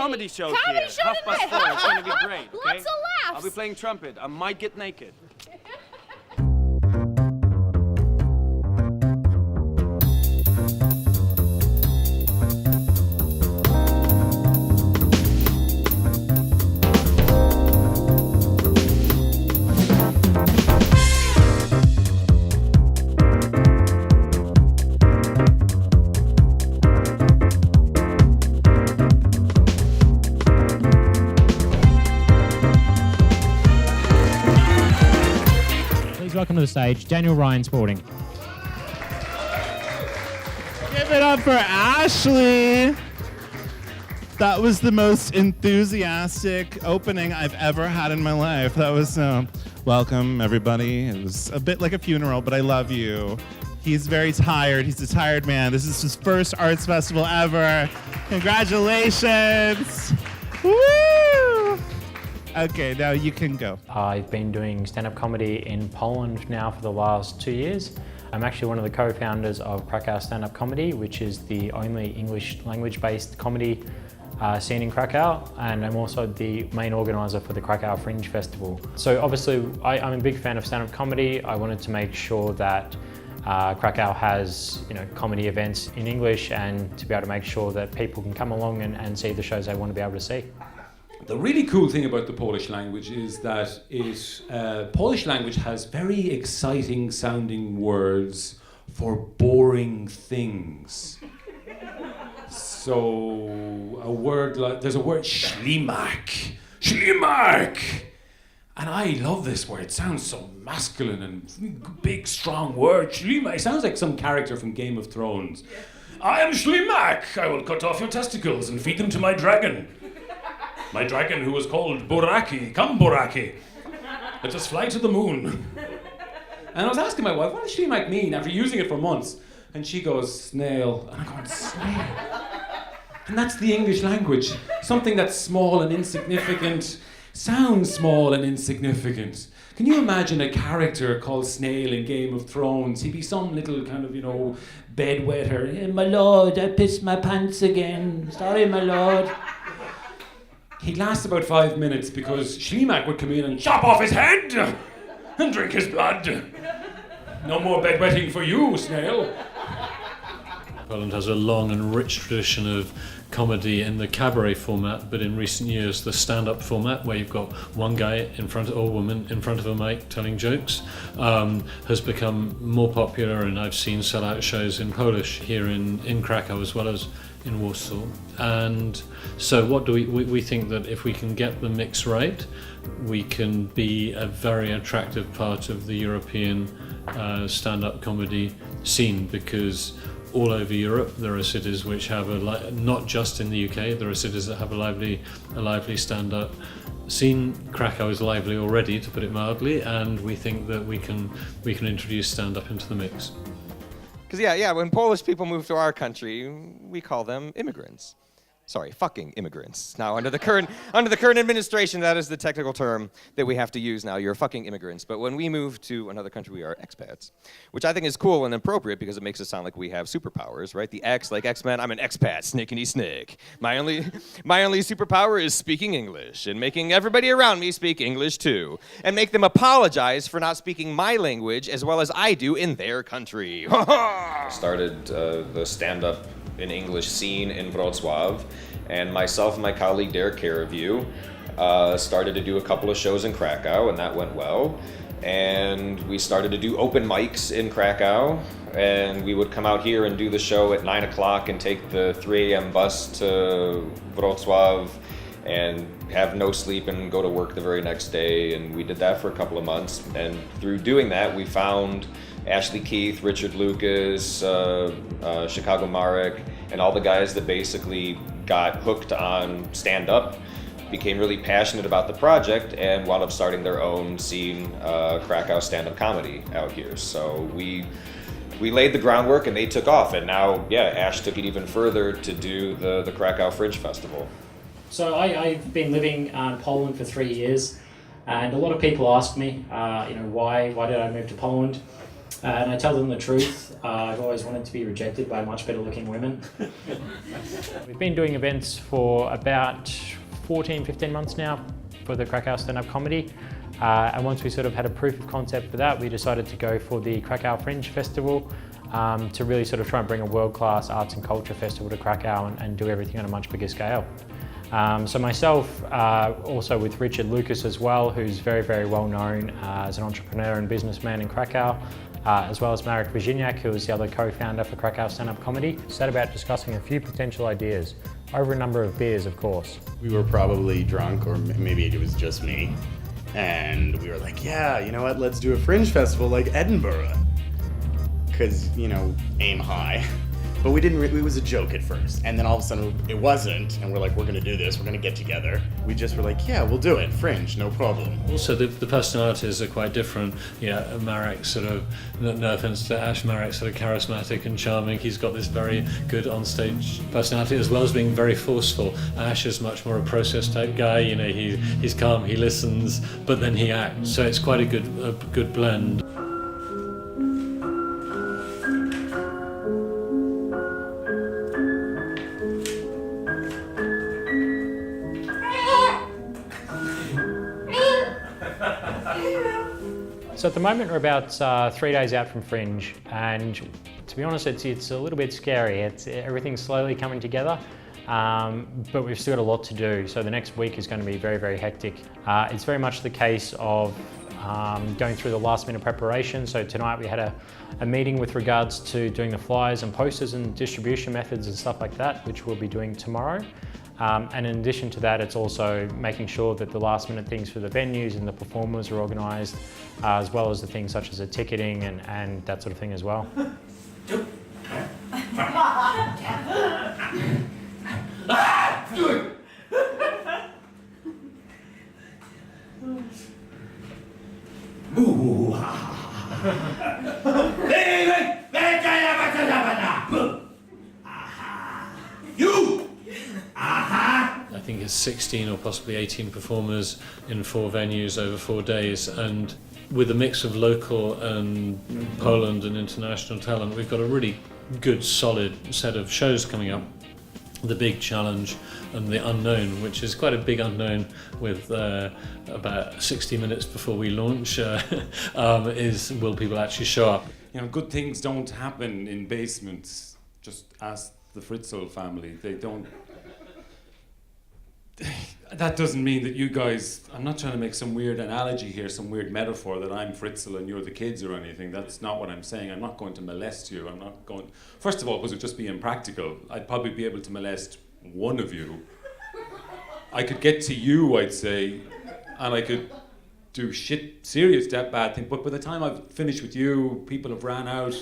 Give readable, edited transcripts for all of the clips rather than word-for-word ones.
comedy show Comedy here. show 4:30. It's going to be great, okay? Lots of laughs. I'll be playing trumpet. I might get naked. Welcome to the stage, Daniel Ryan Sporting. Give it up for Ashley. That was the most enthusiastic opening I've ever had in my life. That was welcome, everybody. It was a bit like a funeral, but I love you. He's very tired. He's a tired man. This is his first arts festival ever. Congratulations. Woo! Okay, now you can go. I've been doing stand-up comedy in Poland now for the last 2 years. I'm actually one of the co-founders of Krakow Stand-Up Comedy, which is the only English language-based comedy scene in Krakow, and I'm also the main organizer for the Krakow Fringe Festival. So obviously, I'm a big fan of stand-up comedy. I wanted to make sure that Krakow has comedy events in English, and to be able to make sure that people can come along and see the shows they want to be able to see. The really cool thing about the Polish language is that Polish language has very exciting sounding words for boring things. So there's a word ślimak, and I love this word. It sounds so masculine and big, strong word. Ślimak. It sounds like some character from Game of Thrones. I am Ślimak. I will cut off your testicles and feed them to my dragon. My dragon, who was called Buraki. Come, Buraki. Let us fly to the moon. And I was asking my wife, what does Ślimak mean after using it for months? And she goes, snail. And I'm going, snail? And that's the English language. Something that's small and insignificant sounds small and insignificant. Can you imagine a character called Snail in Game of Thrones? He'd be some little kind of, bedwetter. My lord, I pissed my pants again. Sorry, my lord. He'd last about 5 minutes because Ślimak would come in and chop off his head and drink his blood. No more bedwetting for you, Snail. Poland has a long and rich tradition of comedy in the cabaret format, but in recent years the stand-up format, where you've got one guy or woman in front of a mic telling jokes, has become more popular, and I've seen sell-out shows in Polish here in Krakow as well as in Warsaw. And so what do we think that if we can get the mix right, we can be a very attractive part of the European stand-up comedy scene, because all over Europe there are cities which have not just in the UK, there are cities that have a lively stand-up scene. Krakow is lively already, to put it mildly, and we think that we can introduce stand-up into the mix. Because when Polish people move to our country, we call them immigrants. Sorry, fucking immigrants. Now, under the current administration, that is the technical term that we have to use now. You're fucking immigrants. But when we move to another country, we are expats, which I think is cool and appropriate because it makes it sound like we have superpowers, right? The X, like X-Men, I'm an expat, snickety snick. My only superpower is speaking English and making everybody around me speak English too, and make them apologize for not speaking my language as well as I do in their country. I started the stand-up in English scene in Wrocław, and myself and my colleague Derek Careview started to do a couple of shows in Krakow, and that went well. And we started to do open mics in Krakow, and we would come out here and do the show at 9 o'clock and take the 3 a.m. bus to Wrocław and have no sleep and go to work the very next day. And we did that for a couple of months, and through doing that we found Ashley Keith, Richard Lucas, Chicago Marek, and all the guys that basically got hooked on stand-up, became really passionate about the project, and wound up starting their own scene, Krakow stand-up comedy out here. So we laid the groundwork and they took off, and now, Ash took it even further to do the Krakow Fringe Festival. So I've been living in Poland for 3 years, and a lot of people ask me, why did I move to Poland? And I tell them the truth. I've always wanted to be rejected by much better looking women. We've been doing events for about 14, 15 months now for the Krakow stand-up comedy. And once we sort of had a proof of concept for that, we decided to go for the Krakow Fringe Festival to really sort of try and bring a world-class arts and culture festival to Krakow and do everything on a much bigger scale. So myself, also with Richard Lucas as well, who's very, very well known as an entrepreneur and businessman in Krakow, as well as Marek Virginiak, who is the other co-founder for Krakow Stand-Up Comedy, set about discussing a few potential ideas, over a number of beers, of course. We were probably drunk, or maybe it was just me, and we were like, yeah, you know what, let's do a Fringe Festival like Edinburgh. Because, you know, aim high. But we didn't, it was a joke at first. And then all of a sudden it wasn't, and we're like, we're gonna do this, we're gonna get together. We just were like, yeah, we'll do it, Fringe, no problem. Also, the personalities are quite different. Yeah, Marek sort of, no offense to Ash, Marek sort of charismatic and charming. He's got this very good onstage personality as well as being very forceful. Ash is much more a process type guy. You know, he's calm, he listens, but then he acts. So it's quite a good blend. So at the moment we're about 3 days out from Fringe, and to be honest it's a little bit scary. Everything's slowly coming together, but we've still got a lot to do. So the next week is going to be very, very hectic. It's very much the case of going through the last minute preparation. So tonight we had a meeting with regards to doing the flyers and posters and distribution methods and stuff like that, which we'll be doing tomorrow. And in addition to that, it's also making sure that the last minute things for the venues and the performers are organised, as well as the things such as the ticketing and that sort of thing as well. I think it's 16 or possibly 18 performers in 4 venues over 4 days, and with a mix of local and Poland and international talent, we've got a really good solid set of shows coming up. The big challenge and the unknown, which is quite a big unknown with about 60 minutes before we launch, is will people actually show up? You know, good things don't happen in basements. Just ask the Fritzl family. They don't. That doesn't mean that you guys, I'm not trying to make some weird analogy here, some weird metaphor that I'm Fritzl and you're the kids or anything. That's not what I'm saying. I'm not going to molest you. I'm not going, first of all, because it would just be impractical. I'd probably be able to molest one of you. I could get to you, I'd say, and I could do shit, serious, that bad thing. But by the time I've finished with you, people have ran out.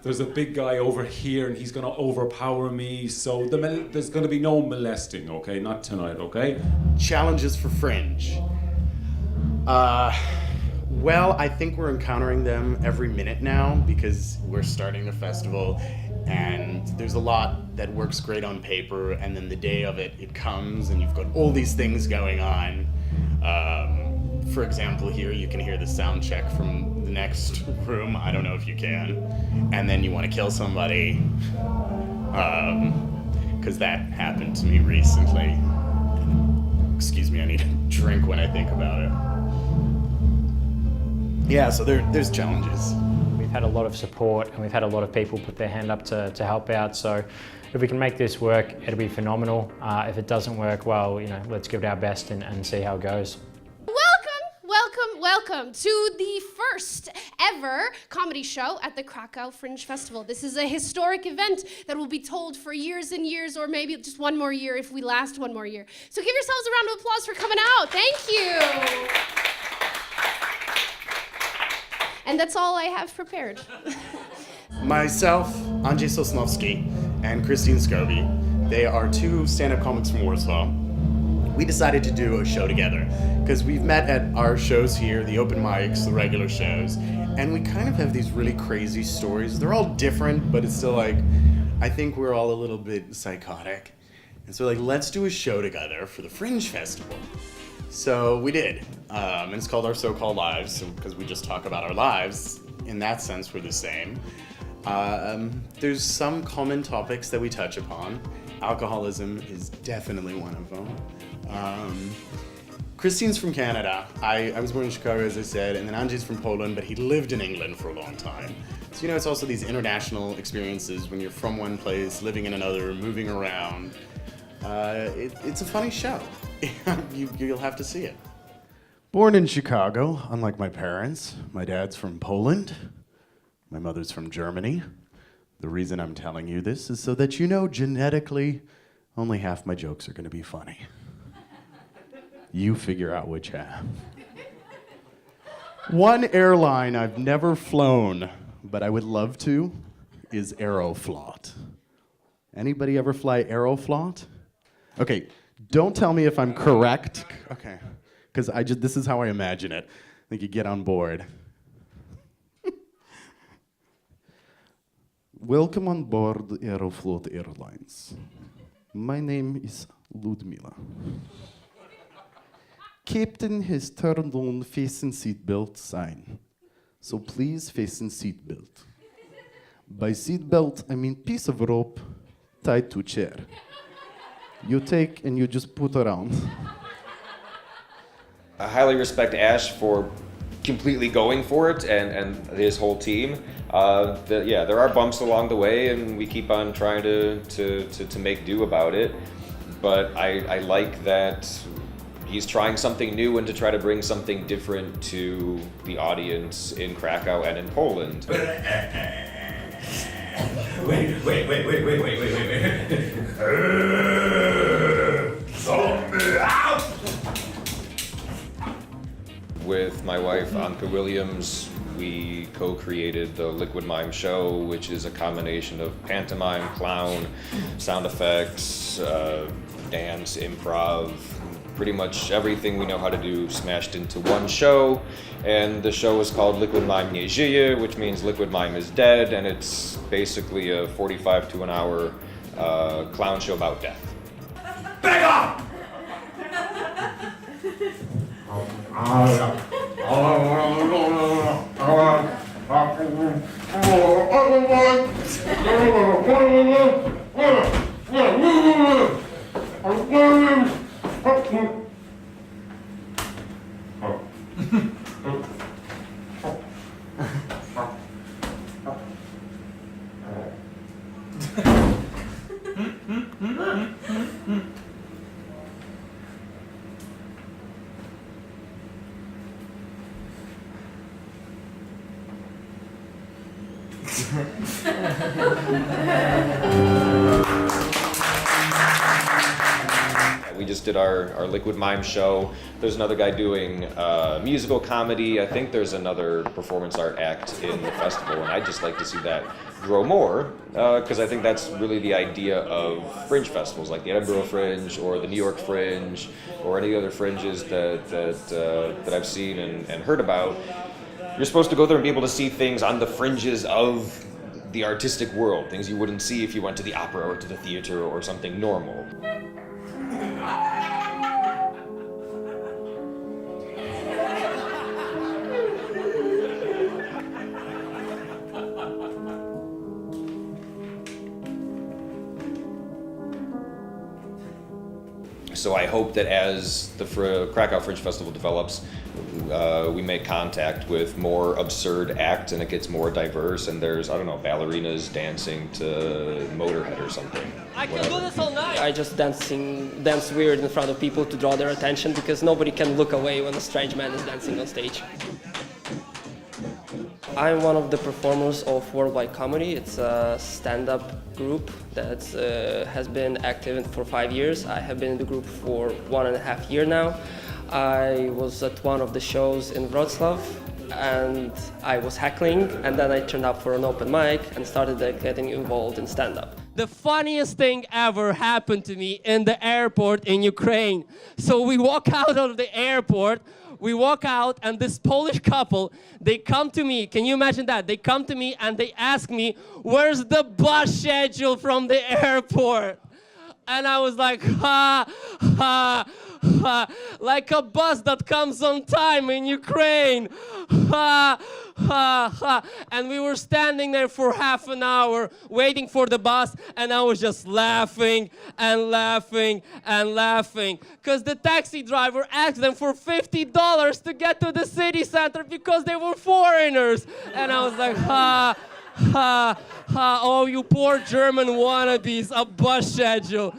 There's a big guy over here and he's gonna overpower me, so there's gonna be no molesting, okay? Not tonight, okay? Challenges for Fringe. Well, I think we're encountering them every minute now because we're starting the festival and there's a lot that works great on paper, and then the day of it comes and you've got all these things going on. For example, here you can hear the sound check from the next room. I don't know if you can. And then you want to kill somebody. Because that happened to me recently. Excuse me, I need a drink when I think about it. Yeah, so there's challenges. We've had a lot of support and we've had a lot of people put their hand up to help out. So if we can make this work, it'll be phenomenal. If it doesn't work, well, you know, let's give it our best and see how it goes. Welcome to the first ever comedy show at the Krakow Fringe Festival. This is a historic event that will be told for years and years, or maybe just one more year if we last one more year. So give yourselves a round of applause for coming out. Thank you. And that's all I have prepared. Myself, Andrzej Sosnowski, and Christine Scobie. They are 2 stand-up comics from Warsaw. We decided to do a show together because we've met at our shows here, the open mics, the regular shows, and we kind of have these really crazy stories. They're all different, but it's still like, I think we're all a little bit psychotic. And so like, let's do a show together for the Fringe Festival. So we did, and it's called Our So-Called Lives, because we just talk about our lives in that sense, we're the same. There's some common topics that we touch upon. Alcoholism is definitely one of them. Christine's from Canada. I was born in Chicago, as I said, and then Andrzej's from Poland, but he lived in England for a long time. So, you know, it's also these international experiences when you're from one place, living in another, moving around. It's a funny show. You'll have to see it. Born in Chicago, unlike my parents. My dad's from Poland. My mother's from Germany. The reason I'm telling you this is so that you know genetically only half my jokes are going to be funny. You figure out which half. One airline I've never flown, but I would love to, is Aeroflot. Anybody ever fly Aeroflot? Okay, don't tell me if I'm correct. Okay, because this is how I imagine it. I think you get on board. Welcome on board Aeroflot Airlines. My name is Ludmila. Captain has turned on fasten seatbelt sign. So please fasten seatbelt. By seatbelt, I mean piece of rope tied to chair. You take and you just put around. I highly respect Ash for completely going for it and his whole team. There are bumps along the way, and we keep on trying to make do about it. But I like that he's trying something new and to try to bring something different to the audience in Krakow and in Poland. Wait. Zombie out! With my wife, Anke Williams, we co-created the Liquid Mime Show, which is a combination of pantomime, clown, sound effects, dance, improv, pretty much everything we know how to do smashed into one show. And the show is called Liquid Mime Nie żyje, which means Liquid Mime is dead, and it's basically a 45 to an hour clown show about death. Back off! We just did our Liquid Mime show. There's another guy doing musical comedy. I think there's another performance art act in the festival, and I'd just like to see that grow more, because I think that's really the idea of fringe festivals, like the Edinburgh Fringe or the New York Fringe or any other fringes that I've seen and heard about. You're supposed to go there and be able to see things on the fringes of the artistic world, things you wouldn't see if you went to the opera or to the theater or something normal. So I hope that as the Krakow Fringe Festival develops, we make contact with more absurd acts and it gets more diverse, and there's, I don't know, ballerinas dancing to Motorhead or something. I can do this all night! I just dance weird in front of people to draw their attention, because nobody can look away when a strange man is dancing on stage. I'm one of the performers of Worldwide Comedy. It's a stand-up group that has been active for 5 years. I have been in the group for 1.5 years now. I was at one of the shows in Wrocław, and I was heckling, and then I turned up for an open mic and started getting involved in stand-up. The funniest thing ever happened to me in the airport in Ukraine. So we walk out of the airport, and this Polish couple, they come to me. Can you imagine that? They come to me and they ask me, where's the bus schedule from the airport? And I was like, like a bus that comes on time in Ukraine. Ha, ha, ha. And we were standing there for half an hour waiting for the bus, and I was just laughing and laughing and laughing. Because the taxi driver asked them for $50 to get to the city center because they were foreigners. And I was like, ha, ha, ha, oh, you poor German wannabes, a bus schedule.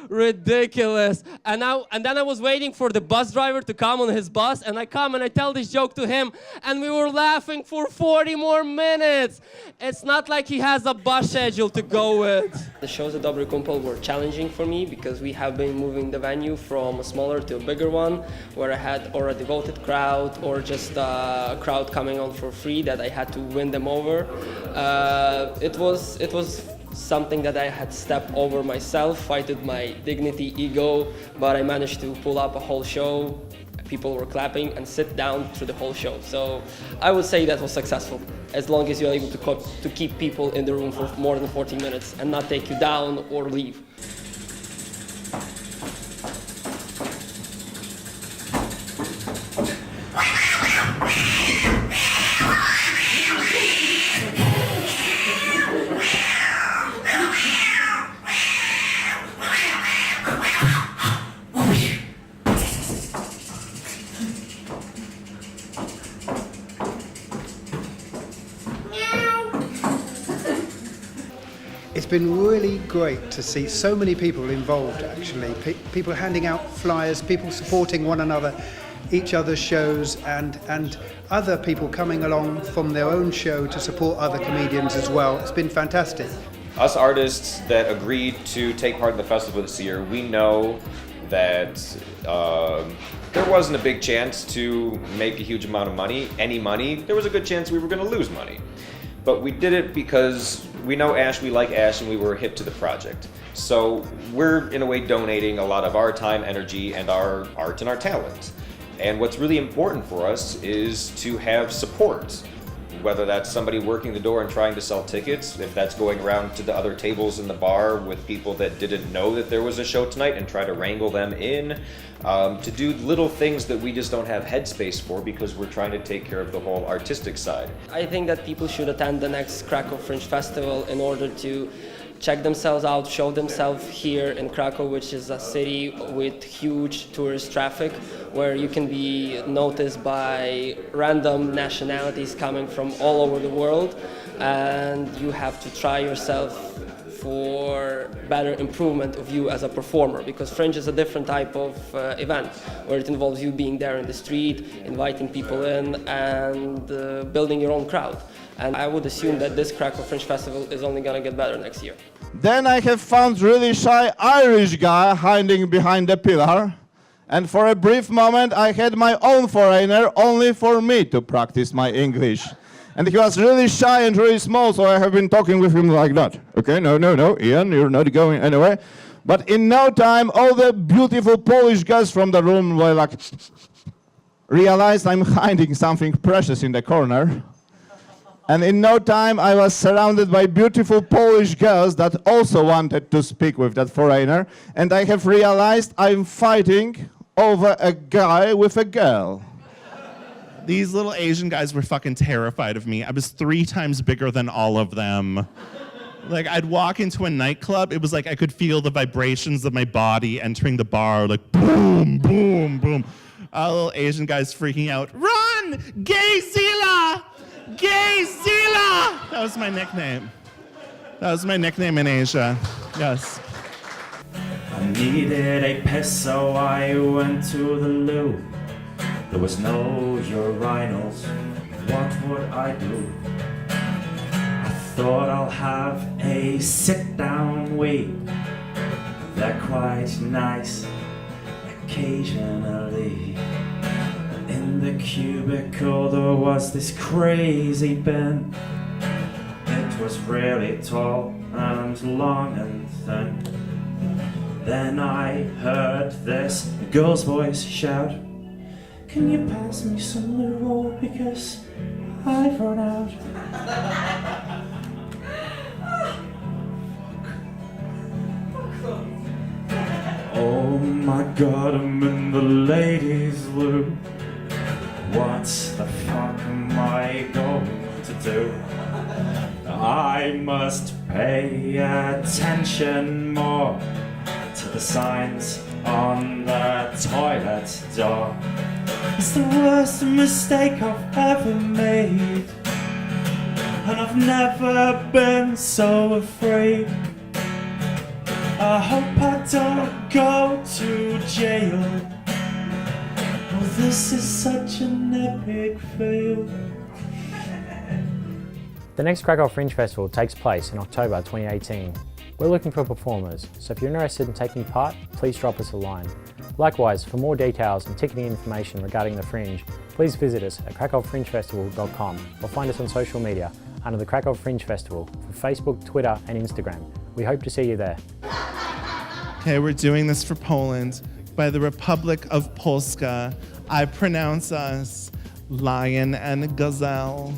Ridiculous. And then I was waiting for the bus driver to come on his bus, and I come and I tell this joke to him, and we were laughing for 40 more minutes. It's not like he has a bus schedule to go with. The shows at Dobry Kumpel were challenging for me because we have been moving the venue from a smaller to a bigger one, where I had or a devoted crowd or just a crowd coming on for free that I had to win them over. It was something that I had stepped over myself, fighted my dignity, ego, but I managed to pull up a whole show. People were clapping and sit down through the whole show. So I would say that was successful, as long as you're able to keep people in the room for more than 40 minutes and not take you down or leave. It's been really great to see so many people involved, actually. People handing out flyers, people supporting one another, each other's shows, and other people coming along from their own show to support other comedians as well. It's been fantastic. Us artists that agreed to take part in the festival this year, we know that there wasn't a big chance to make a huge amount of money, any money. There was a good chance we were going to lose money. But we did it because we know Ash, we like Ash, and we were hip to the project. So we're, in a way, donating a lot of our time, energy, and our art and our talent. And what's really important for us is to have support. Whether that's somebody working the door and trying to sell tickets, if that's going around to the other tables in the bar with people that didn't know that there was a show tonight and try to wrangle them in, to do little things that we just don't have headspace for because we're trying to take care of the whole artistic side. I think that people should attend the next Krakow Fringe Festival in order to check themselves out, show themselves here in Krakow, which is a city with huge tourist traffic, where you can be noticed by random nationalities coming from all over the world, and you have to try yourself for better improvement of you as a performer, because Fringe is a different type of event, where it involves you being there in the street, inviting people in, and building your own crowd. And I would assume that this Krakow Fringe Festival is only gonna get better next year. Then I have found really shy Irish guy hiding behind the pillar. And for a brief moment, I had my own foreigner only for me to practice my English. And he was really shy and really small, so I have been talking with him like that. Okay, no, Ian, you're not going anywhere. But in no time, all the beautiful Polish guys from the room were like, realized I'm hiding something precious in the corner. And in no time, I was surrounded by beautiful Polish girls that also wanted to speak with that foreigner. And I have realized I'm fighting over a guy with a girl. These little Asian guys were fucking terrified of me. I was 3 times bigger than all of them. Like, I'd walk into a nightclub, it was like I could feel the vibrations of my body entering the bar, like boom, boom, boom. All little Asian guys freaking out, run, Gayzilla! Gayzilla! That was my nickname. That was my nickname in Asia, yes. I needed a piss, so I went to the loo. There was no urinals, what would I do? I thought I'll have a sit-down wee. They're quite nice, occasionally. In the cubicle there was this crazy bin. It was really tall and long and thin. Then I heard this girl's voice shout, "Can you pass me some loo because I've run out?" Oh my god, I'm in the ladies' loop. What the fuck am I going to do? I must pay attention more to the signs on the toilet door. It's the worst mistake I've ever made, and I've never been so afraid. I hope I don't go to jail. Oh, this is such an epic fail. The next Krakow Fringe Festival takes place in October 2018. We're looking for performers, so if you're interested in taking part, please drop us a line. Likewise, for more details and ticketing information regarding the Fringe, please visit us at krakowfringefestival.com or find us on social media under the Krakow Fringe Festival for Facebook, Twitter and Instagram. We hope to see you there. Okay, we're doing this for Poland. By the Republic of Polska, I pronounce us lion and gazelle.